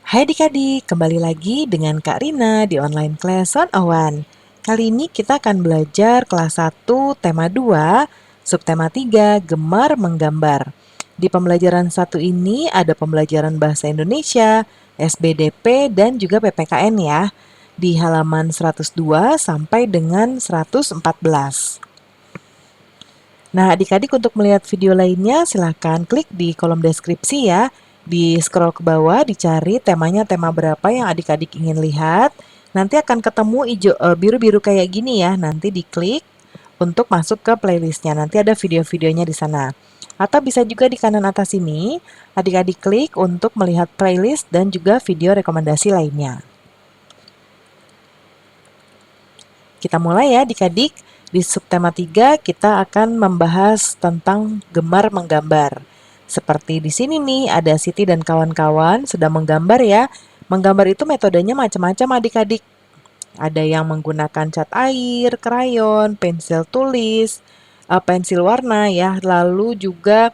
Hai adik-adik, kembali lagi dengan Kak Rina di online class 101. Kali ini kita akan belajar kelas 1, tema 2, subtema 3, gemar menggambar. Di pembelajaran 1 ini ada pembelajaran bahasa Indonesia, SBDP, dan juga PPKN ya, di halaman 102 sampai dengan 114. Nah, adik-adik untuk melihat video lainnya silahkan klik di kolom deskripsi ya. Di scroll ke bawah dicari temanya tema berapa yang adik-adik ingin lihat. Nanti akan ketemu biru-biru kayak gini ya. Nanti diklik untuk masuk ke playlistnya. Nanti ada video-videonya di sana. Atau bisa juga di kanan atas ini, adik-adik klik untuk melihat playlist dan juga video rekomendasi lainnya. Kita mulai ya adik-adik. Di subtema 3 kita akan membahas tentang gemar menggambar. Seperti di sini nih ada Siti dan kawan-kawan sedang menggambar ya. Menggambar itu metodenya macam-macam adik-adik. Ada yang menggunakan cat air, krayon, pensil tulis, pensil warna ya. Lalu juga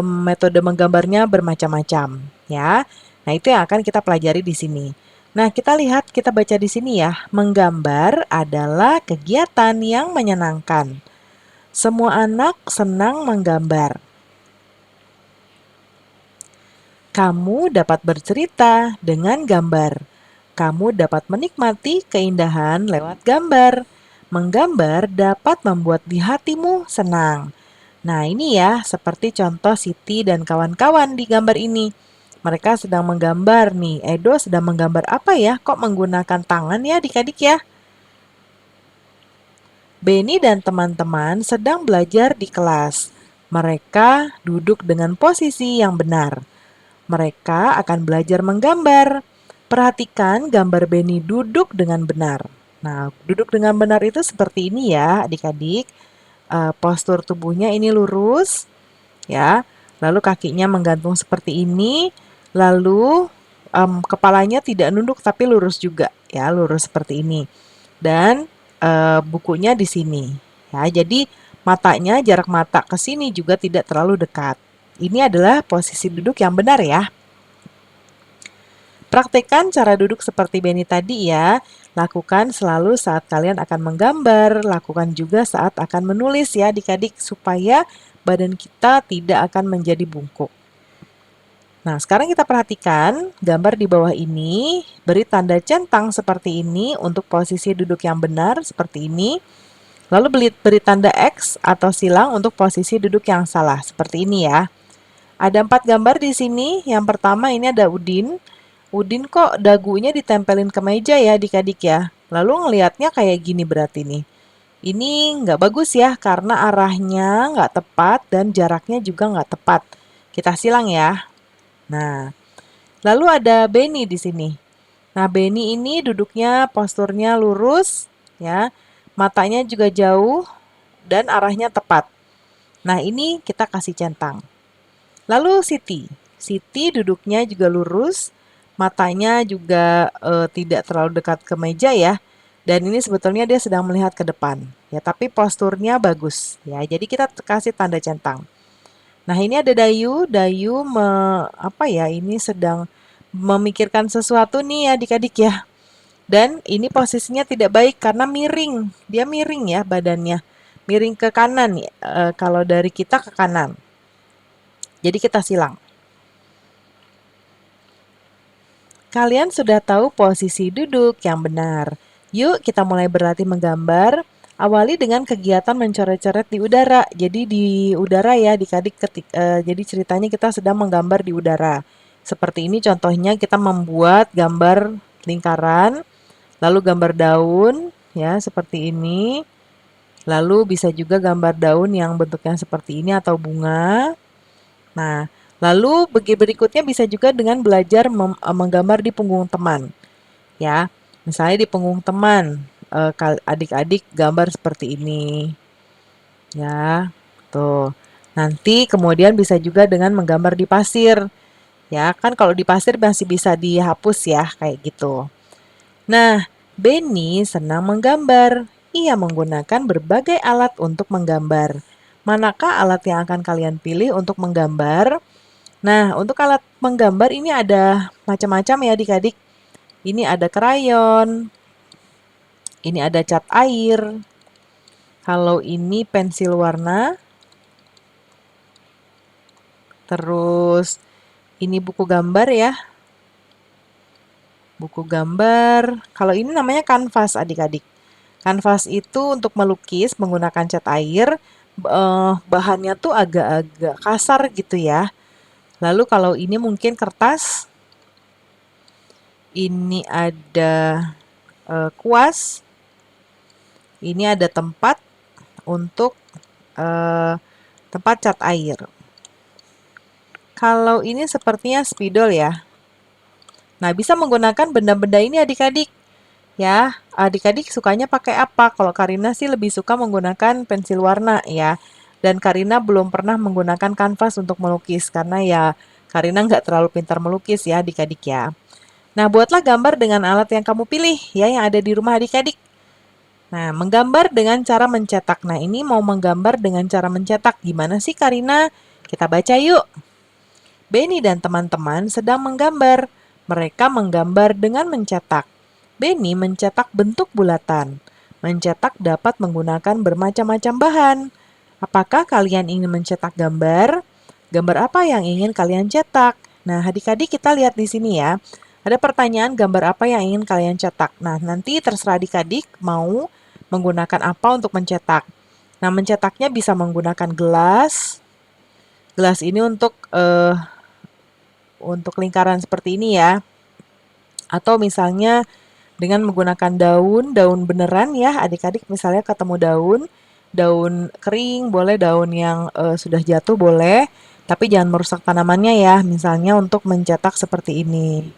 metode menggambarnya bermacam-macam ya. Nah, itu yang akan kita pelajari di sini. Nah, kita baca di sini ya. Menggambar adalah kegiatan yang menyenangkan. Semua anak senang menggambar. Kamu dapat bercerita dengan gambar. Kamu dapat menikmati keindahan lewat gambar. Menggambar dapat membuat di hatimu senang. Nah, ini ya, seperti contoh Siti dan kawan-kawan di gambar ini. Mereka sedang menggambar nih. Edo sedang menggambar apa ya? Kok menggunakan tangan ya adik-adik ya? Benny dan teman-teman sedang belajar di kelas. Mereka duduk dengan posisi yang benar. Mereka akan belajar menggambar. Perhatikan gambar Benny duduk dengan benar. Nah, duduk dengan benar itu seperti ini ya adik-adik. Postur tubuhnya ini lurus ya. Lalu kakinya menggantung seperti ini. Lalu kepalanya tidak nunduk tapi lurus juga ya, lurus seperti ini. Dan bukunya di sini ya. Jadi matanya, jarak mata ke sini juga tidak terlalu dekat. Ini adalah posisi duduk yang benar ya. Praktekkan cara duduk seperti Benny tadi ya. Lakukan selalu saat kalian akan menggambar, lakukan juga saat akan menulis ya adik-adik supaya badan kita tidak akan menjadi bungkuk. Nah, sekarang kita perhatikan gambar di bawah ini, beri tanda centang seperti ini untuk posisi duduk yang benar seperti ini. Lalu beri tanda X atau silang untuk posisi duduk yang salah seperti ini ya. Ada 4 gambar di sini. Yang pertama ini ada Udin. Udin kok dagunya ditempelin ke meja ya adik-adik ya. Lalu ngelihatnya kayak gini berarti nih. Ini nggak bagus ya karena arahnya nggak tepat dan jaraknya juga nggak tepat. Kita silang ya. Nah, lalu ada Benny di sini. Nah, Benny ini duduknya posturnya lurus ya. Matanya juga jauh dan arahnya tepat. Nah, ini kita kasih centang. Lalu Siti. Siti duduknya juga lurus, matanya juga tidak terlalu dekat ke meja ya. Dan ini sebetulnya dia sedang melihat ke depan. Ya, tapi posturnya bagus ya. Jadi kita kasih tanda centang. Nah, ini ada Dayu. Dayu ini sedang memikirkan sesuatu nih adik-adik ya. Dan ini posisinya tidak baik karena miring. Dia miring ya badannya. Miring ke kanan ya. Kalau dari kita ke kanan. Jadi kita silang. Kalian sudah tahu posisi duduk yang benar. Yuk kita mulai berlatih menggambar. Awali dengan kegiatan mencoret-coret di udara. Jadi di udara ya adik-adik jadi ceritanya kita sedang menggambar di udara. Seperti ini contohnya kita membuat gambar lingkaran, lalu gambar daun ya seperti ini. Lalu bisa juga gambar daun yang bentuknya seperti ini atau bunga. Nah, lalu berikutnya bisa juga dengan belajar menggambar di punggung teman. Ya, misalnya di punggung teman, adik-adik gambar seperti ini. Ya, tuh. Nanti kemudian bisa juga dengan menggambar di pasir. Ya, kan kalau di pasir masih bisa dihapus ya, kayak gitu. Nah, Benny senang menggambar. Ia menggunakan berbagai alat untuk menggambar. Manakah alat yang akan kalian pilih untuk menggambar? Nah, untuk alat menggambar ini ada macam-macam ya adik-adik. Ini ada krayon, ini ada cat air. Kalau ini pensil warna, terus ini buku gambar ya. Buku gambar. Kalau ini namanya kanvas adik-adik. Kanvas itu untuk melukis menggunakan cat air. Bahannya tuh agak-agak kasar gitu ya. Lalu kalau ini mungkin kertas. Ini ada kuas. Ini ada tempat untuk tempat cat air. Kalau ini sepertinya spidol ya. Nah, bisa menggunakan benda-benda ini adik-adik. Ya, adik-adik sukanya pakai apa? Kalau Karina sih lebih suka menggunakan pensil warna ya. Dan Karina belum pernah menggunakan kanvas untuk melukis karena ya Karina nggak terlalu pintar melukis ya adik-adik ya. Nah, buatlah gambar dengan alat yang kamu pilih ya yang ada di rumah adik-adik. Nah, menggambar dengan cara mencetak. Nah, ini mau menggambar dengan cara mencetak. Gimana sih Karina? Kita baca yuk. Benny dan teman-teman sedang menggambar. Mereka menggambar dengan mencetak. Benny mencetak bentuk bulatan. Mencetak dapat menggunakan bermacam-macam bahan. Apakah kalian ingin mencetak gambar? Gambar apa yang ingin kalian cetak? Nah, adik-adik kita lihat di sini ya. Ada pertanyaan gambar apa yang ingin kalian cetak. Nah, nanti terserah adik-adik mau menggunakan apa untuk mencetak. Nah, mencetaknya bisa menggunakan gelas. Gelas ini untuk lingkaran seperti ini ya. Atau misalnya dengan menggunakan daun beneran ya, adik-adik misalnya ketemu daun kering boleh, daun yang sudah jatuh boleh, tapi jangan merusak tanamannya ya, misalnya untuk mencetak seperti ini.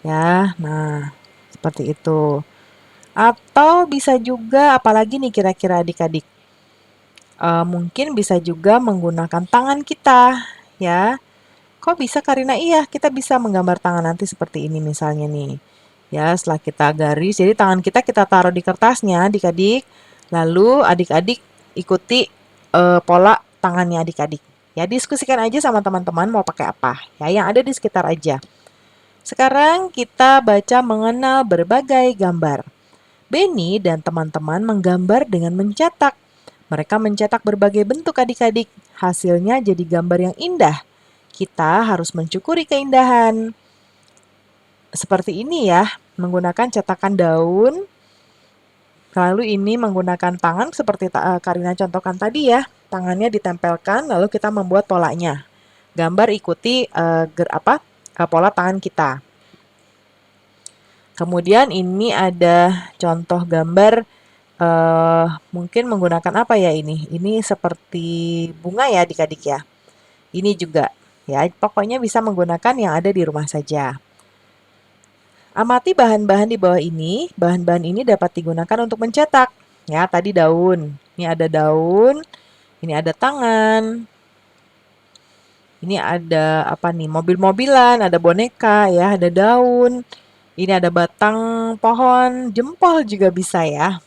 Ya, nah seperti itu. Atau bisa juga, apalagi nih kira-kira adik-adik, mungkin bisa juga menggunakan tangan kita ya. Kok bisa Karina? Iya, kita bisa menggambar tangan nanti seperti ini misalnya nih. Ya, setelah kita garis, jadi tangan kita taruh di kertasnya adik-adik. Lalu adik-adik ikuti pola tangannya adik-adik. Ya, diskusikan aja sama teman-teman mau pakai apa. Ya, yang ada di sekitar aja. Sekarang kita baca mengenal berbagai gambar. Benny dan teman-teman menggambar dengan mencetak. Mereka mencetak berbagai bentuk adik-adik. Hasilnya jadi gambar yang indah. Kita harus mencukuri keindahan. Seperti ini ya, menggunakan cetakan daun. Lalu ini menggunakan tangan seperti Karina contohkan tadi ya. Tangannya ditempelkan, lalu kita membuat polanya. Gambar ikuti pola tangan kita. Kemudian ini ada contoh gambar mungkin menggunakan apa ya ini? Ini seperti bunga ya adik-adik ya. Ini juga ya, pokoknya bisa menggunakan yang ada di rumah saja. Amati bahan-bahan di bawah ini. Bahan-bahan ini dapat digunakan untuk mencetak. Ya, tadi daun. Ini ada daun. Ini ada tangan. Ini ada apa nih? Mobil-mobilan, ada boneka ya, ada daun. Ini ada batang pohon, jempol juga bisa ya.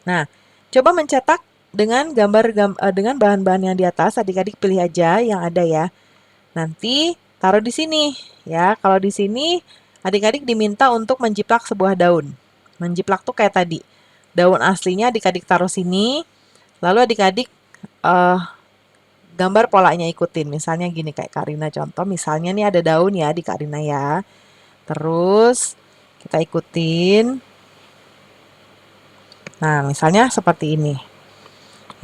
Nah, coba mencetak dengan dengan bahan-bahan yang di atas. Adik-adik pilih aja yang ada ya. Nanti taruh di sini ya. Kalau di sini adik-adik diminta untuk menjiplak sebuah daun. Menjiplak tuh kayak tadi. Daun aslinya adik-adik taruh sini. Lalu adik-adik gambar polanya ikutin. Misalnya gini kayak Karina contoh. Misalnya nih ada daun ya di Karina ya. Terus kita ikutin. Nah, misalnya seperti ini.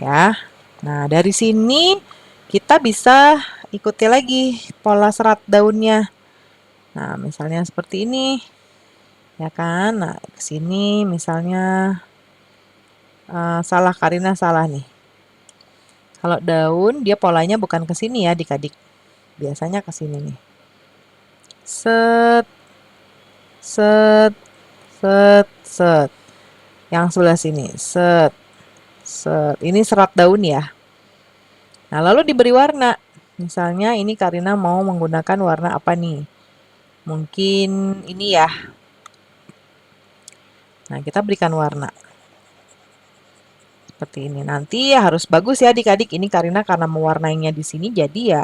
Ya. Nah, dari sini kita bisa ikuti lagi pola serat daunnya. Nah, misalnya seperti ini. Ya kan? Nah, ke sini misalnya salah, Karina salah nih. Kalau daun, dia polanya bukan ke sini ya adik-adik. Biasanya ke sini nih. Set, set, set, set. Yang sebelah sini. Set, set. Ini serat daun ya. Nah, lalu diberi warna. Misalnya ini Karina mau menggunakan warna apa nih? Mungkin ini ya. Nah, kita berikan warna. Seperti ini. Nanti harus bagus ya adik-adik. Ini Karina karena mewarnainya di sini jadi ya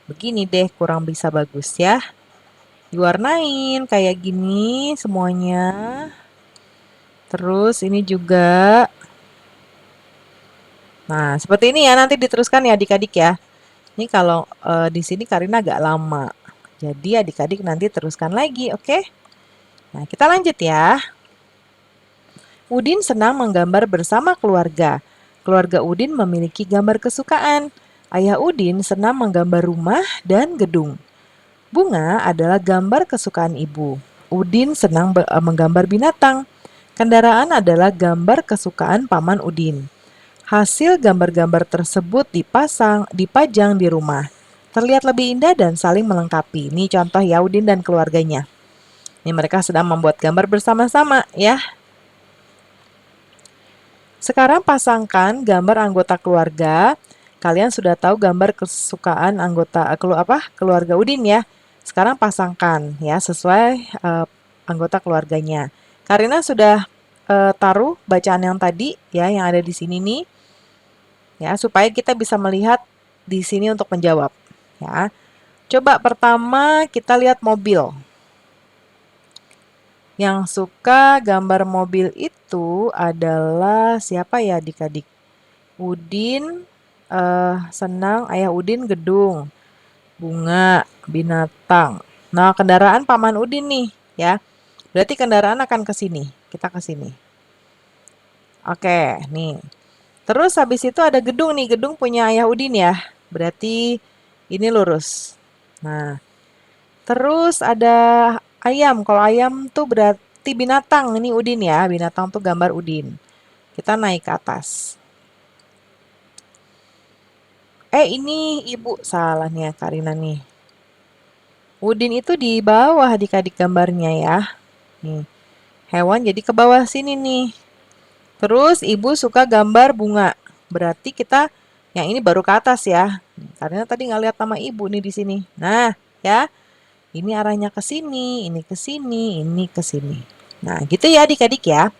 Begini deh, kurang bisa bagus ya. Diwarnain kayak gini semuanya. Terus ini juga. Nah, seperti ini ya, nanti diteruskan ya adik-adik ya. Ini kalau di sini Karina agak lama. Jadi adik-adik nanti teruskan lagi, oke? Nah, kita lanjut ya. Udin senang menggambar bersama keluarga. Keluarga Udin memiliki gambar kesukaan. Ayah Udin senang menggambar rumah dan gedung. Bunga adalah gambar kesukaan ibu. Udin senang menggambar binatang. Kendaraan adalah gambar kesukaan paman Udin. Hasil gambar-gambar tersebut dipajang di rumah. Terlihat lebih indah dan saling melengkapi. Ini contoh ya Udin dan keluarganya. Ini mereka sedang membuat gambar bersama-sama ya. Sekarang pasangkan gambar anggota keluarga. Kalian sudah tahu gambar kesukaan keluarga Udin ya. Sekarang pasangkan ya sesuai anggota keluarganya. Karina sudah taruh bacaan yang tadi ya yang ada di sini nih. Ya, supaya kita bisa melihat di sini untuk menjawab ya. Coba pertama kita lihat mobil. Yang suka gambar mobil itu adalah siapa ya adik-adik? Udin senang, ayah Udin gedung, bunga, binatang. Nah, kendaraan paman Udin nih ya. Berarti kendaraan akan ke sini. Kita ke sini. Oke, nih. Terus habis itu ada gedung nih, gedung punya ayah Udin ya. Berarti ini lurus. Nah, terus ada ayam. Kalau ayam tuh berarti binatang. Ini Udin ya, binatang tuh gambar Udin. Kita naik ke atas. Ini ibu. Salah nih ya Karina nih. Udin itu di bawah adik-adik gambarnya ya. Nih, hewan jadi ke bawah sini nih. Terus ibu suka gambar bunga. Berarti kita yang ini baru ke atas ya. Karena tadi nggak lihat nama ibu nih di sini. Nah, ya. Ini arahnya ke sini, ini ke sini, ini ke sini. Nah, gitu ya adik-adik ya.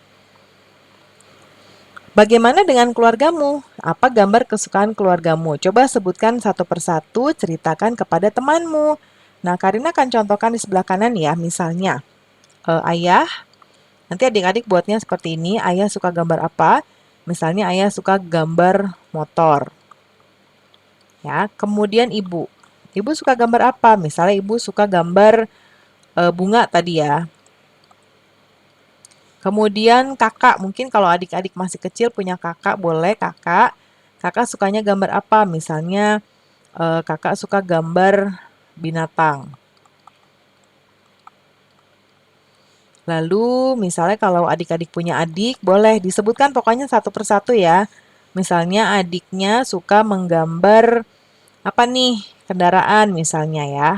Bagaimana dengan keluargamu? Apa gambar kesukaan keluargamu? Coba sebutkan satu persatu, ceritakan kepada temanmu. Nah, Karina akan contohkan di sebelah kanan ya. Misalnya, ayah. Nanti adik-adik buatnya seperti ini. Ayah suka gambar apa? Misalnya ayah suka gambar motor. Ya, kemudian ibu. Ibu suka gambar apa? Misalnya ibu suka gambar bunga tadi ya. Kemudian kakak, mungkin kalau adik-adik masih kecil punya kakak, boleh kakak. Kakak sukanya gambar apa? Misalnya kakak suka gambar binatang. Lalu misalnya kalau adik-adik punya adik, boleh disebutkan pokoknya satu persatu ya. Misalnya adiknya suka menggambar apa nih? Kendaraan misalnya ya.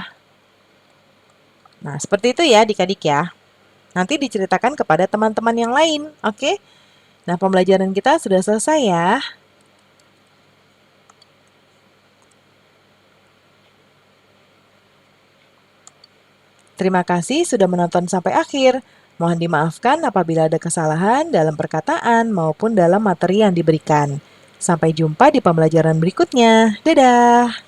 Nah, seperti itu ya adik-adik ya. Nanti diceritakan kepada teman-teman yang lain, oke? Nah, pembelajaran kita sudah selesai ya. Terima kasih sudah menonton sampai akhir. Mohon dimaafkan apabila ada kesalahan dalam perkataan maupun dalam materi yang diberikan. Sampai jumpa di pembelajaran berikutnya. Dadah!